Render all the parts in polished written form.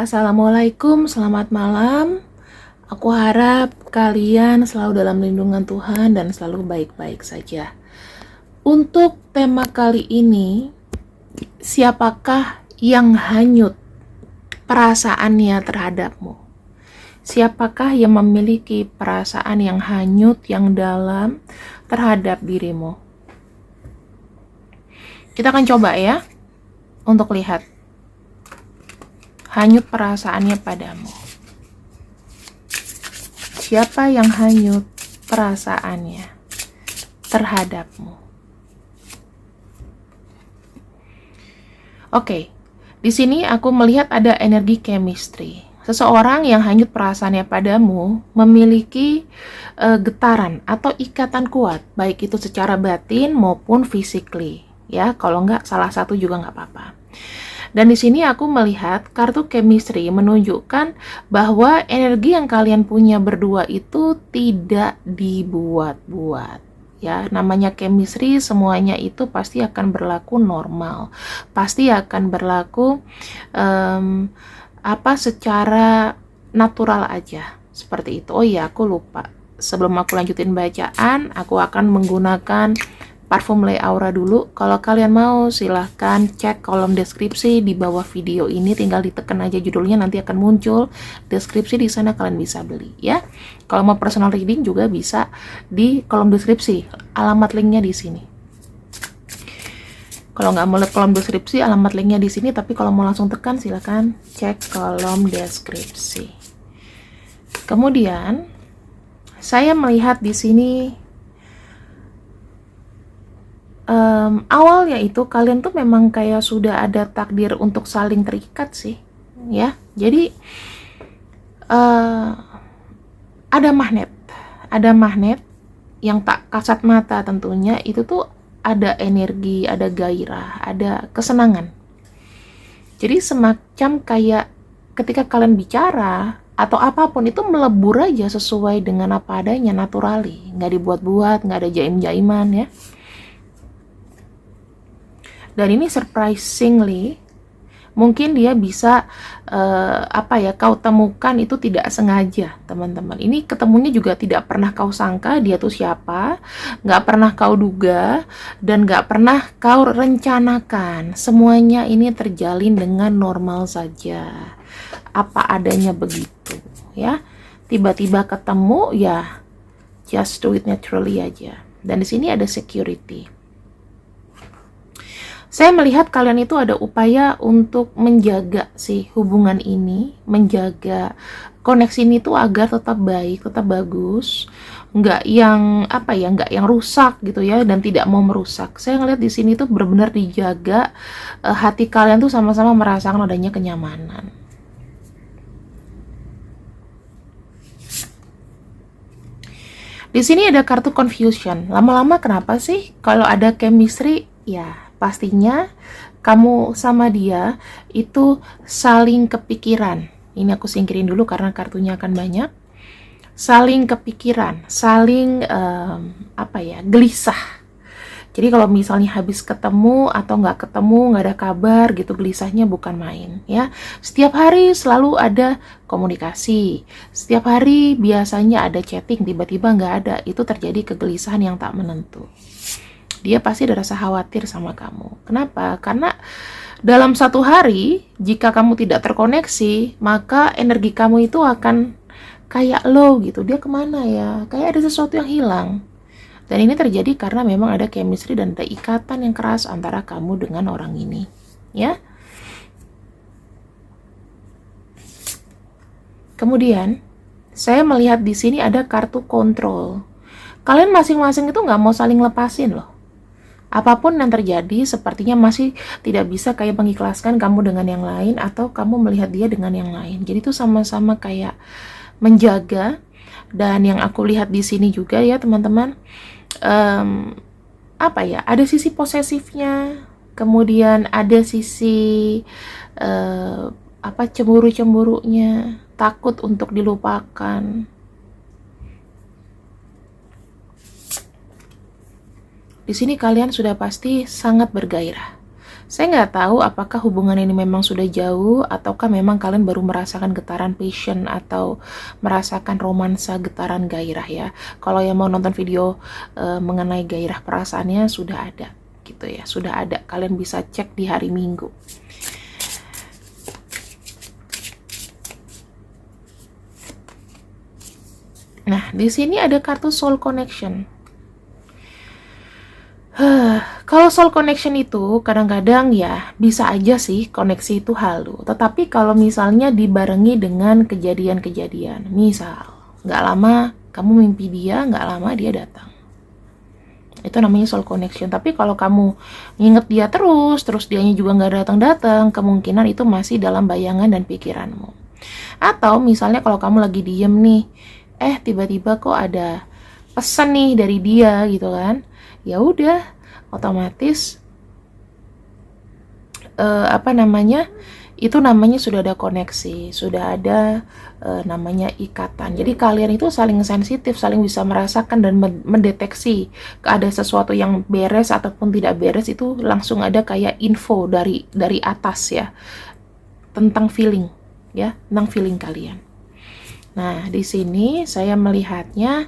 Assalamualaikum, selamat malam. Aku harap kalian selalu dalam lindungan Tuhan dan selalu baik-baik saja. Untuk tema kali ini, siapakah yang hanyut perasaannya terhadapmu? Siapakah yang memiliki perasaan yang hanyut, yang dalam terhadap dirimu? Kita akan coba ya, untuk lihat hanyut perasaannya padamu. Siapa yang hanyut perasaannya terhadapmu? Oke, di sini aku melihat ada energi chemistry. Seseorang yang hanyut perasaannya padamu memiliki getaran atau ikatan kuat, baik itu secara batin maupun physically. Ya, kalau nggak salah satu juga nggak apa-apa. Dan di sini aku melihat kartu chemistry menunjukkan bahwa energi yang kalian punya berdua itu tidak dibuat-buat. Ya, namanya chemistry, semuanya itu pasti akan berlaku normal. Pasti akan berlaku secara natural aja. Seperti itu. Oh iya, aku lupa. Sebelum aku lanjutin bacaan, aku akan menggunakan parfum Le Aura dulu. Kalau kalian mau, silahkan cek kolom deskripsi di bawah video ini, tinggal ditekan aja judulnya, nanti akan muncul deskripsi di sana, kalian bisa beli ya. Kalau mau personal reading juga bisa di kolom deskripsi, alamat linknya di sini. Kalau nggak mau lihat kolom deskripsi, alamat linknya di sini, tapi kalau mau langsung tekan, silahkan cek kolom deskripsi. Kemudian saya melihat di sini awalnya itu kalian tuh memang kayak sudah ada takdir untuk saling terikat sih, ya. Jadi ada magnet yang tak kasat mata tentunya, itu tuh ada energi, ada gairah, ada kesenangan. Jadi semacam kayak ketika kalian bicara atau apapun itu melebur aja sesuai dengan apa adanya, naturally, nggak dibuat-buat, nggak ada jaim-jaiman ya. Dan ini surprisingly, mungkin dia bisa kau temukan itu tidak sengaja, teman-teman. Ini ketemunya juga tidak pernah kau sangka dia tuh siapa, nggak pernah kau duga, dan nggak pernah kau rencanakan. Semuanya ini terjalin dengan normal saja, apa adanya begitu, ya. Tiba-tiba ketemu, ya, just do it naturally aja. Dan di sini ada security. Saya melihat kalian itu ada upaya untuk menjaga sih hubungan ini, menjaga koneksi ini tuh agar tetap baik, tetap bagus, nggak yang rusak gitu ya, dan tidak mau merusak. Saya ngeliat di sini tuh benar-benar dijaga, hati kalian tuh sama-sama merasakan adanya kenyamanan. Di sini ada kartu confusion. Lama-lama kenapa sih kalau ada chemistry, ya pastinya kamu sama dia itu saling kepikiran. Ini aku singkirin dulu karena kartunya akan banyak. Saling kepikiran, saling gelisah. Jadi kalau misalnya habis ketemu atau nggak ketemu, nggak ada kabar gitu, gelisahnya bukan main ya. Setiap hari selalu ada komunikasi. Setiap hari biasanya ada chatting, tiba-tiba nggak ada. Itu terjadi kegelisahan yang tak menentu. Dia pasti ada rasa khawatir sama kamu. Kenapa? Karena dalam satu hari, jika kamu tidak terkoneksi, maka energi kamu itu akan kayak low gitu. Dia kemana ya? Kayak ada sesuatu yang hilang. Dan ini terjadi karena memang ada chemistry dan ada ikatan yang keras antara kamu dengan orang ini. Ya. Kemudian, saya melihat di sini ada kartu kontrol. Kalian masing-masing itu nggak mau saling lepasin loh. Apapun yang terjadi, sepertinya masih tidak bisa kayak mengikhlaskan kamu dengan yang lain, atau kamu melihat dia dengan yang lain. Jadi itu sama-sama kayak menjaga. Dan yang aku lihat di sini juga ya teman-teman, ada sisi posesifnya, kemudian ada sisi cemburu-cemburunya, takut untuk dilupakan. Di sini kalian sudah pasti sangat bergairah, Saya nggak tahu apakah hubungan ini memang sudah jauh ataukah memang kalian baru merasakan getaran passion atau merasakan romansa getaran gairah ya. Kalau yang mau nonton video mengenai gairah perasaannya sudah ada gitu ya, sudah ada. Kalian bisa cek di hari Minggu. Nah, di sini ada kartu soul connection. Kalau soul connection itu kadang-kadang ya bisa aja sih koneksi itu halu. Tetapi kalau misalnya dibarengi dengan kejadian-kejadian, misal nggak lama kamu mimpi dia, nggak lama dia datang. Itu namanya soul connection. Tapi kalau kamu nginget dia terus dianya juga nggak datang-datang, kemungkinan itu masih dalam bayangan dan pikiranmu. Atau misalnya kalau kamu lagi diem nih, tiba-tiba kok ada pesan nih dari dia gitu kan, ya udah otomatis itu namanya sudah ada koneksi, sudah ada namanya ikatan. Jadi kalian itu saling sensitif, saling bisa merasakan dan mendeteksi ada sesuatu yang beres ataupun tidak beres, itu langsung ada kayak info dari atas ya, tentang feeling ya, tentang feeling kalian. Nah, di sini saya melihatnya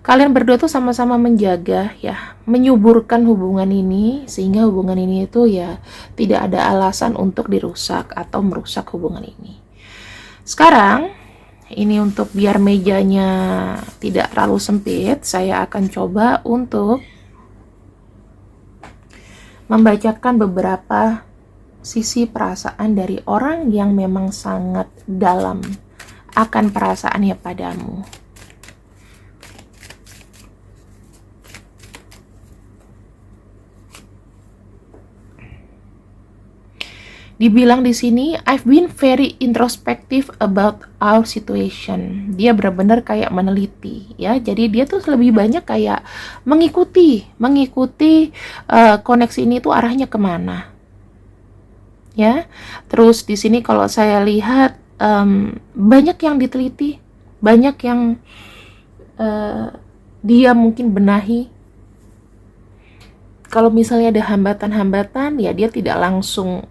kalian berdua tuh sama-sama menjaga ya, menyuburkan hubungan ini sehingga hubungan ini itu ya tidak ada alasan untuk dirusak atau merusak hubungan ini. Sekarang ini untuk biar mejanya tidak terlalu sempit, saya akan coba untuk membacakan beberapa sisi perasaan dari orang yang memang sangat dalam akan perasaannya padamu. Dibilang di sini, I've been very introspective about our situation. Dia benar-benar kayak meneliti, ya. Jadi dia tuh lebih banyak kayak mengikuti koneksi ini tuh arahnya kemana, ya. Terus di sini kalau saya lihat banyak yang diteliti, banyak yang dia mungkin benahi. Kalau misalnya ada hambatan-hambatan, ya dia tidak langsung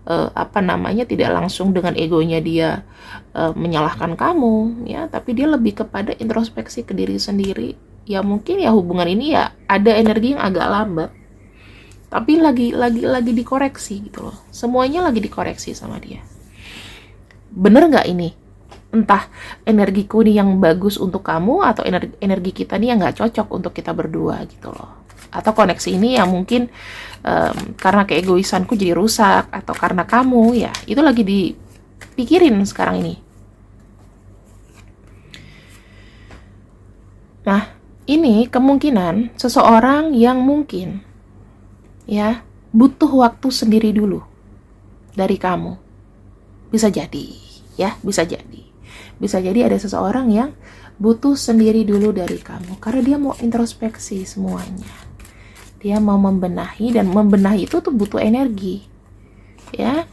tidak langsung dengan egonya dia menyalahkan kamu ya, tapi dia lebih kepada introspeksi ke diri sendiri. Ya mungkin ya hubungan ini ya ada energi yang agak lambat, tapi lagi dikoreksi gitu loh. Semuanya lagi dikoreksi sama dia. Bener nggak ini? Entah energiku nih yang bagus untuk kamu atau energi kita nih yang nggak cocok untuk kita berdua gitu loh. Atau koneksi ini yang mungkin karena keegoisanku jadi rusak, atau karena kamu, ya itu lagi dipikirin sekarang ini. Nah, ini kemungkinan seseorang yang mungkin ya butuh waktu sendiri dulu dari kamu. Bisa jadi ya, bisa jadi ada seseorang yang butuh sendiri dulu dari kamu karena dia mau introspeksi semuanya. Dia mau membenahi, dan membenahi itu tuh butuh energi, ya.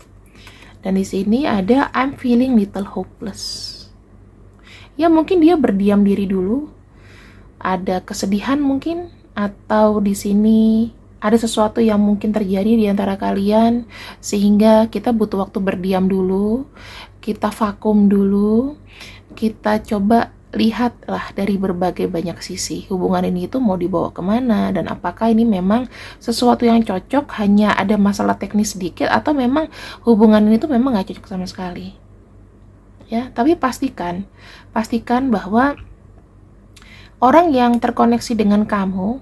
Dan di sini ada I'm feeling little hopeless. Ya mungkin dia berdiam diri dulu, ada kesedihan mungkin, atau di sini ada sesuatu yang mungkin terjadi di antara kalian sehingga kita butuh waktu berdiam dulu, kita vakum dulu, kita coba lihatlah dari berbagai banyak sisi hubungan ini itu mau dibawa kemana, dan apakah ini memang sesuatu yang cocok, hanya ada masalah teknis sedikit, atau memang hubungan ini tuh memang gak cocok sama sekali ya. Tapi pastikan bahwa orang yang terkoneksi dengan kamu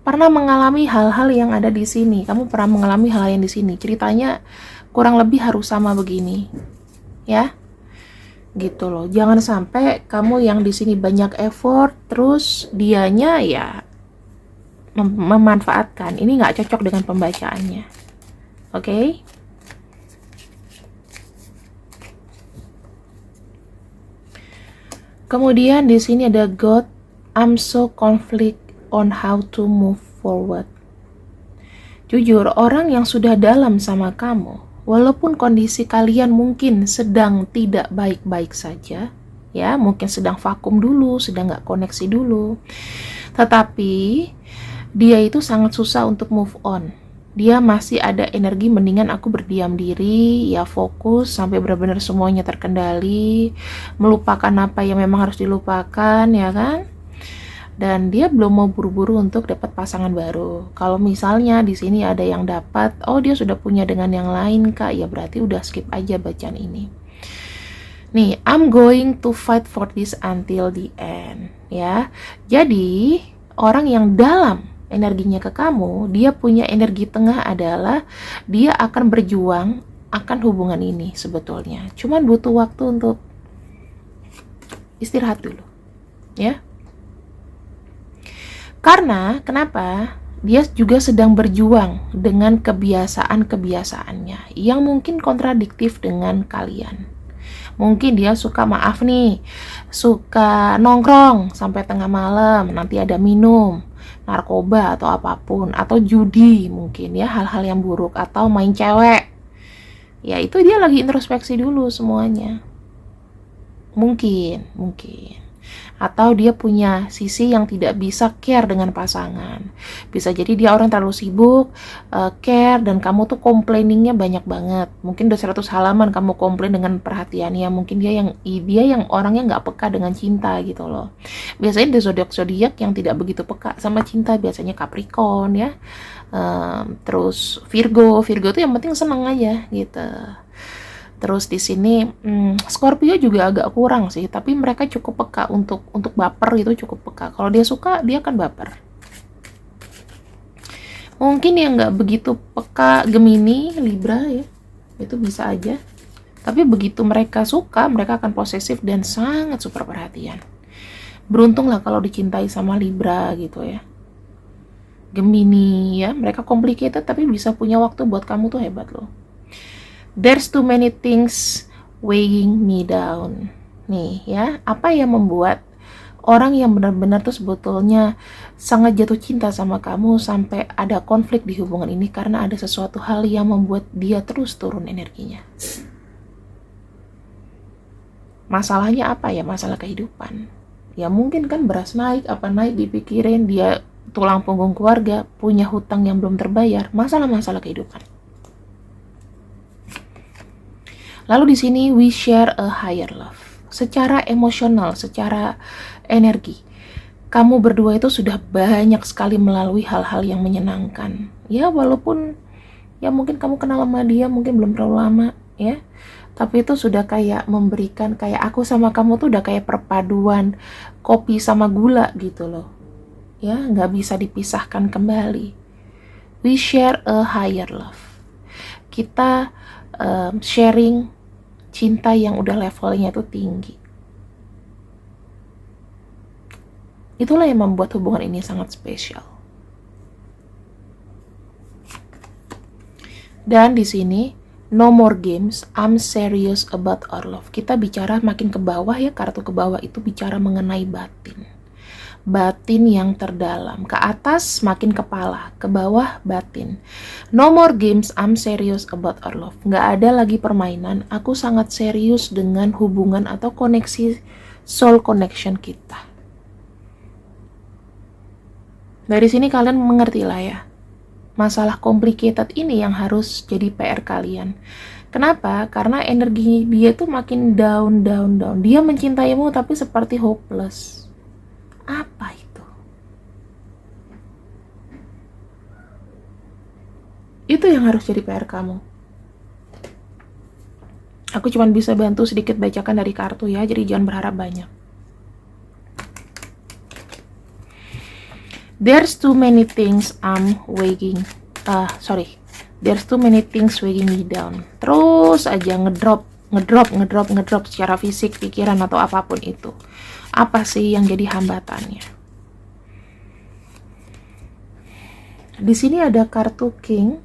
pernah mengalami hal-hal yang ada di sini. Kamu pernah mengalami hal yang di sini, ceritanya kurang lebih harus sama begini ya, gitu loh. Jangan sampai kamu yang di sini banyak effort terus dianya ya memanfaatkan. Ini nggak cocok dengan pembacaannya. Oke? Kemudian di sini ada God, I'm so conflict on how to move forward. Jujur, orang yang sudah dalam sama kamu, walaupun kondisi kalian mungkin sedang tidak baik-baik saja, ya mungkin sedang vakum dulu, sedang nggak koneksi dulu, tetapi dia itu sangat susah untuk move on. dia masih ada energi mendingan aku berdiam diri, ya fokus sampai benar-benar semuanya terkendali, melupakan apa yang memang harus dilupakan, ya kan? Dan dia belum mau buru-buru untuk dapat pasangan baru. Kalau misalnya di sini ada yang dapat, oh dia sudah punya dengan yang lain kak, ya berarti udah skip aja bacaan ini. Nih, I'm going to fight for this until the end, ya. Jadi, orang yang dalam energinya ke kamu, dia punya energi tengah adalah dia akan berjuang akan hubungan ini sebetulnya. Cuman butuh waktu untuk istirahat dulu, ya. Karena, kenapa? Dia juga sedang berjuang dengan kebiasaan-kebiasaannya yang mungkin kontradiktif dengan kalian. Mungkin dia suka, maaf nih, suka nongkrong sampai tengah malam, nanti ada minum, narkoba atau apapun, atau judi mungkin ya, hal-hal yang buruk, atau main cewek. Ya itu dia lagi introspeksi dulu semuanya. Mungkin. Atau dia punya sisi yang tidak bisa care dengan pasangan. Bisa jadi dia orang terlalu sibuk care, dan kamu tuh komplainingnya banyak banget. Mungkin udah 100 halaman kamu komplain dengan perhatiannya. Mungkin dia yang orangnya nggak peka dengan cinta gitu loh. Biasanya di zodiak yang tidak begitu peka sama cinta biasanya Capricorn ya. Terus Virgo tuh yang penting seneng aja gitu. Terus di sini Scorpio juga agak kurang sih, tapi mereka cukup peka untuk baper, itu cukup peka. Kalau dia suka, dia akan baper. Mungkin yang nggak begitu peka Gemini, Libra ya, itu bisa aja. Tapi begitu mereka suka, mereka akan posesif dan sangat super perhatian. Beruntung lah kalau dicintai sama Libra gitu ya. Gemini ya, mereka complicated tapi bisa punya waktu buat kamu tuh hebat loh. There's too many things weighing me down. Nih ya, apa yang membuat orang yang benar-benar tuh sebetulnya sangat jatuh cinta sama kamu sampai ada konflik di hubungan ini karena ada sesuatu hal yang membuat dia terus turun energinya. Masalahnya apa ya? Masalah kehidupan. Ya mungkin kan beras naik, apa naik dipikirin, dia tulang punggung keluarga, punya hutang yang belum terbayar, masalah-masalah kehidupan. Lalu di sini we share a higher love. Secara emosional, secara energi, kamu berdua itu sudah banyak sekali melalui hal-hal yang menyenangkan. Ya walaupun ya mungkin kamu kenal sama dia mungkin belum terlalu lama ya. Tapi itu sudah kayak memberikan, kayak aku sama kamu tuh udah kayak perpaduan kopi sama gula gitu loh. Ya, nggak bisa dipisahkan kembali. We share a higher love. Kita sharing cinta yang udah levelnya tuh tinggi. Itulah yang membuat hubungan ini sangat spesial. Dan di sini no more games, I'm serious about our love. Kita bicara makin ke bawah ya, kartu ke bawah itu bicara mengenai batin. Batin yang terdalam. Ke atas makin kepala, ke bawah batin. No more games, I'm serious about our love. Nggak ada lagi permainan, aku sangat serius dengan hubungan atau koneksi soul connection kita. Dari sini kalian mengerti lah ya, masalah complicated ini yang harus jadi PR kalian. Kenapa? Karena energi dia tuh makin down. Dia mencintaimu tapi seperti hopeless. Apa itu? Itu yang harus jadi PR kamu. Aku cuma bisa bantu sedikit bacakan dari kartu ya, jadi jangan berharap banyak. There's too many things There's too many things weighing me down. Terus aja ngedrop secara fisik, pikiran atau apapun itu. Apa sih yang jadi hambatannya? Di sini ada kartu King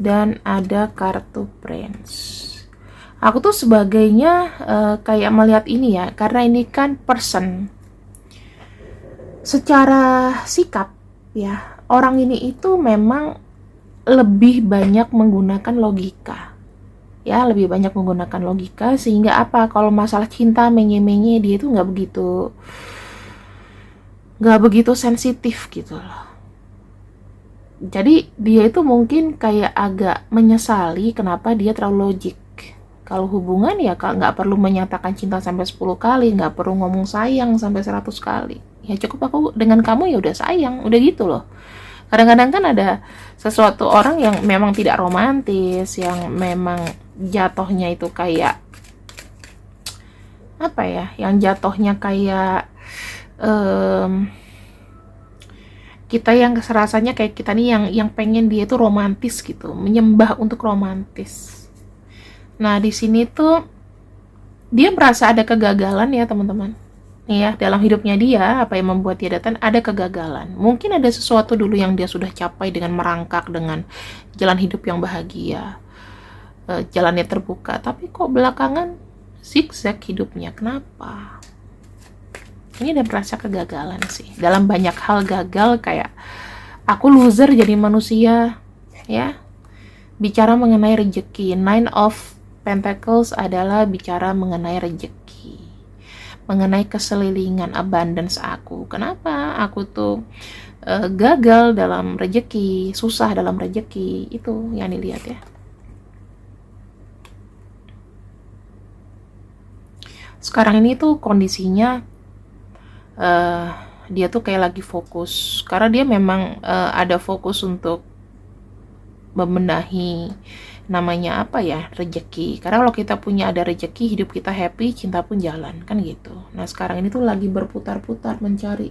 dan ada kartu Prince. Aku tuh sebagainya kayak melihat ini ya, karena ini kan person. Secara sikap ya, orang ini itu memang lebih banyak menggunakan logika. Ya, lebih banyak menggunakan logika, sehingga apa, kalau masalah cinta menye-menye dia itu nggak begitu sensitif gitu loh. Jadi dia itu mungkin kayak agak menyesali kenapa dia terlalu logik. Kalau hubungan ya nggak perlu menyatakan cinta sampai 10 kali, nggak perlu ngomong sayang sampai 100 kali. Ya cukup aku dengan kamu ya udah sayang, udah gitu loh. Kadang-kadang kan ada sesuatu orang yang memang tidak romantis, yang memang jatuhnya itu kayak apa ya, yang jatuhnya kayak em, kita yang rasanya kayak kita nih yang pengen dia itu romantis gitu, menyembah untuk romantis. Nah, di sini tuh dia merasa ada kegagalan ya, teman-teman. Nih ya, dalam hidupnya dia, apa yang membuat dia datang ada kegagalan. Mungkin ada sesuatu dulu yang dia sudah capai dengan merangkak dengan jalan hidup yang bahagia. Jalannya terbuka, tapi kok belakangan zigzag hidupnya. Kenapa? Ini ada merasa kegagalan sih. Dalam banyak hal gagal, kayak aku loser jadi manusia, ya. Bicara mengenai rezeki, Nine of Pentacles adalah bicara mengenai rezeki, mengenai keselilingan, abundance aku. Kenapa aku tuh gagal dalam rezeki, susah dalam rezeki, itu yang dilihat ya. Sekarang ini tuh kondisinya dia tuh kayak lagi fokus, karena dia memang ada fokus untuk membenahi namanya apa ya, rezeki. Karena kalau kita punya ada rezeki, hidup kita happy, cinta pun jalan, kan gitu. Nah sekarang ini tuh lagi berputar-putar mencari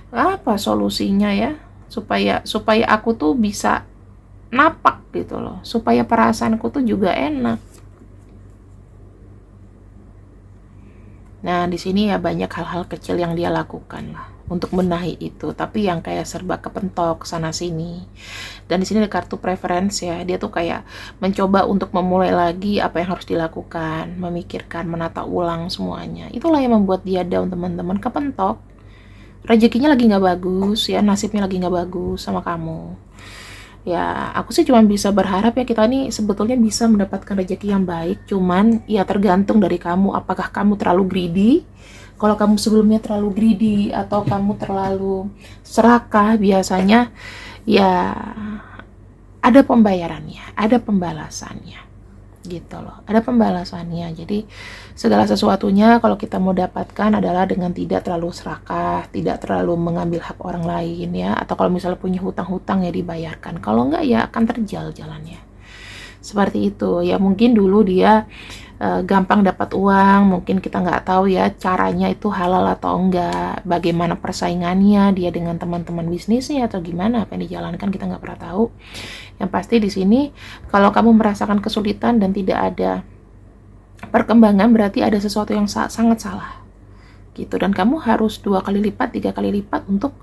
apa solusinya ya, supaya aku tuh bisa napak gitu loh, supaya perasaanku tuh juga enak. Nah, di sini ya banyak hal-hal kecil yang dia lakukan lah untuk menahi itu, tapi yang kayak serba kepentok sana sini. Dan di sini ada kartu preference ya, dia tuh kayak mencoba untuk memulai lagi apa yang harus dilakukan, memikirkan, menata ulang semuanya. Itulah yang membuat dia down, teman-teman, kepentok. Rezekinya lagi nggak bagus ya, nasibnya lagi nggak bagus sama kamu. Ya, aku sih cuma bisa berharap ya kita nih sebetulnya bisa mendapatkan rezeki yang baik, cuman ya tergantung dari kamu, apakah kamu terlalu greedy. Kalau kamu sebelumnya terlalu greedy atau kamu terlalu serakah, biasanya ya ada pembayarannya, ada pembalasannya gitu loh, ada pembalasannya. Jadi segala sesuatunya kalau kita mau dapatkan adalah dengan tidak terlalu serakah, tidak terlalu mengambil hak orang lain ya, atau kalau misalnya punya hutang-hutang ya dibayarkan, kalau enggak ya akan terjal jalannya seperti itu ya. Mungkin dulu dia gampang dapat uang, mungkin kita nggak tahu ya caranya itu halal atau enggak, bagaimana persaingannya dia dengan teman-teman bisnisnya atau gimana apa yang dijalankan, kita nggak pernah tahu. Yang pasti di sini kalau kamu merasakan kesulitan dan tidak ada perkembangan, berarti ada sesuatu yang sangat salah gitu, dan kamu harus 2 kali lipat, 3 kali lipat untuk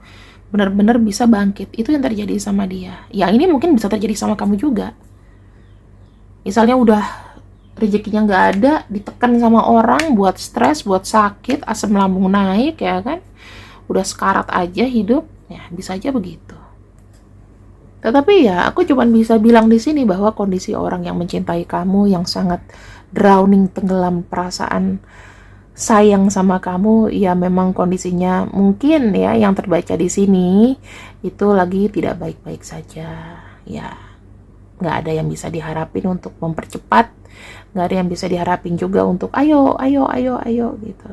benar-benar bisa bangkit. Itu yang terjadi sama dia. Yang ini mungkin bisa terjadi sama kamu juga. Misalnya udah rezekinya nggak ada, ditekan sama orang, buat stres, buat sakit, asam lambung naik ya kan, udah sekarat aja hidup, ya bisa aja begitu. Tetapi ya aku cuma bisa bilang di sini bahwa kondisi orang yang mencintai kamu, yang sangat drowning, tenggelam perasaan sayang sama kamu, ya memang kondisinya mungkin ya yang terbaca di sini itu lagi tidak baik-baik saja. Ya nggak ada yang bisa diharapin untuk mempercepat, nggak ada yang bisa diharapin juga untuk ayo gitu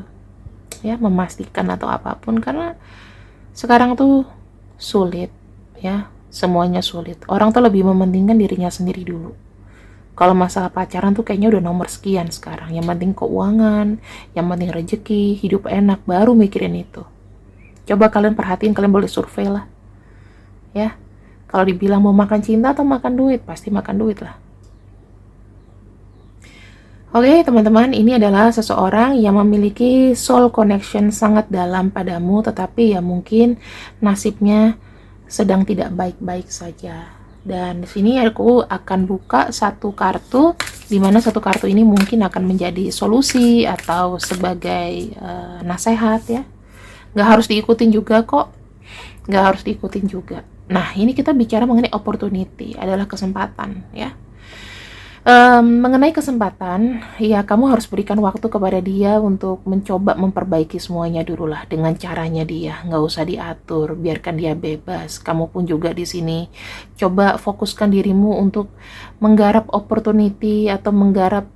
ya, memastikan atau apapun, karena sekarang tuh sulit ya, semuanya sulit. Orang tuh lebih mementingkan dirinya sendiri dulu. Kalau masalah pacaran tuh kayaknya udah nomor sekian sekarang, yang penting keuangan, yang penting rezeki, hidup enak, baru mikirin itu. Coba kalian perhatiin, kalian boleh survei lah ya. Kalau dibilang mau makan cinta atau makan duit, pasti makan duit lah. Oke teman-teman, ini adalah seseorang yang memiliki soul connection sangat dalam padamu, tetapi ya mungkin nasibnya sedang tidak baik-baik saja. Dan di sini aku akan buka satu kartu, di mana satu kartu ini mungkin akan menjadi solusi atau sebagai nasihat ya. Nggak harus diikutin juga kok, nggak harus diikutin juga. Nah ini kita bicara mengenai opportunity, adalah kesempatan ya. Mengenai kesempatan, ya kamu harus berikan waktu kepada dia untuk mencoba memperbaiki semuanya dulu lah dengan caranya dia. Nggak usah diatur, biarkan dia bebas. Kamu pun juga di sini coba fokuskan dirimu untuk menggarap opportunity atau menggarap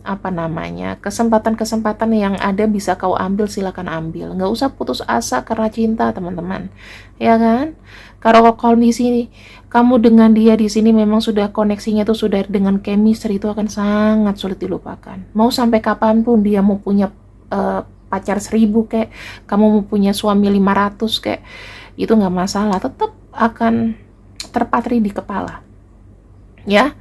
apa namanya, kesempatan-kesempatan yang ada bisa kau ambil, silakan ambil. Nggak usah putus asa karena cinta, teman-teman. Ya kan? Kalau di sini kamu dengan dia di sini memang sudah koneksinya tuh sudah dengan chemistry, itu akan sangat sulit dilupakan. Mau sampai kapanpun dia mau punya pacar 1000 kayak, kamu mau punya suami 500 kayak, itu nggak masalah, tetap akan terpatri di kepala. Ya.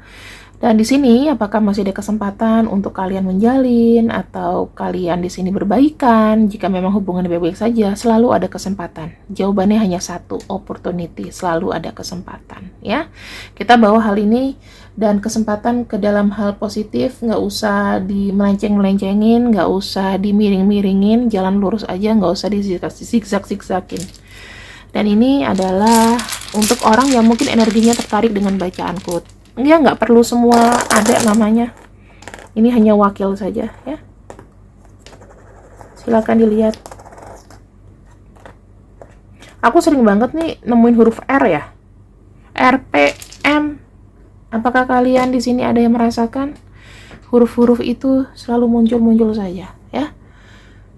Dan di sini apakah masih ada kesempatan untuk kalian menjalin atau kalian di sini berbaikan? Jika memang hubungan baik-baik saja, selalu ada kesempatan. Jawabannya hanya satu, opportunity, selalu ada kesempatan, ya. Kita bawa hal ini dan kesempatan ke dalam hal positif, nggak usah dimelenceng-melencengin, nggak usah dimiring-miringin, jalan lurus aja, nggak usah di-zigzag-zigzagin. Dan ini adalah untuk orang yang mungkin energinya tertarik dengan bacaan quote. Dia nggak perlu semua ada namanya. Ini hanya wakil saja, ya. Silakan dilihat. Aku sering banget nih nemuin huruf R ya. R, P, M. Apakah kalian di sini ada yang merasakan? Huruf-huruf itu selalu muncul-muncul saja, ya.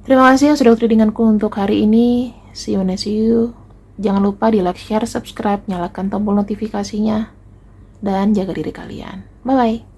Terima kasih yang sudah denganku untuk hari ini. See you next you. Jangan lupa di like, share, subscribe, nyalakan tombol notifikasinya. Dan jaga diri kalian. Bye-bye.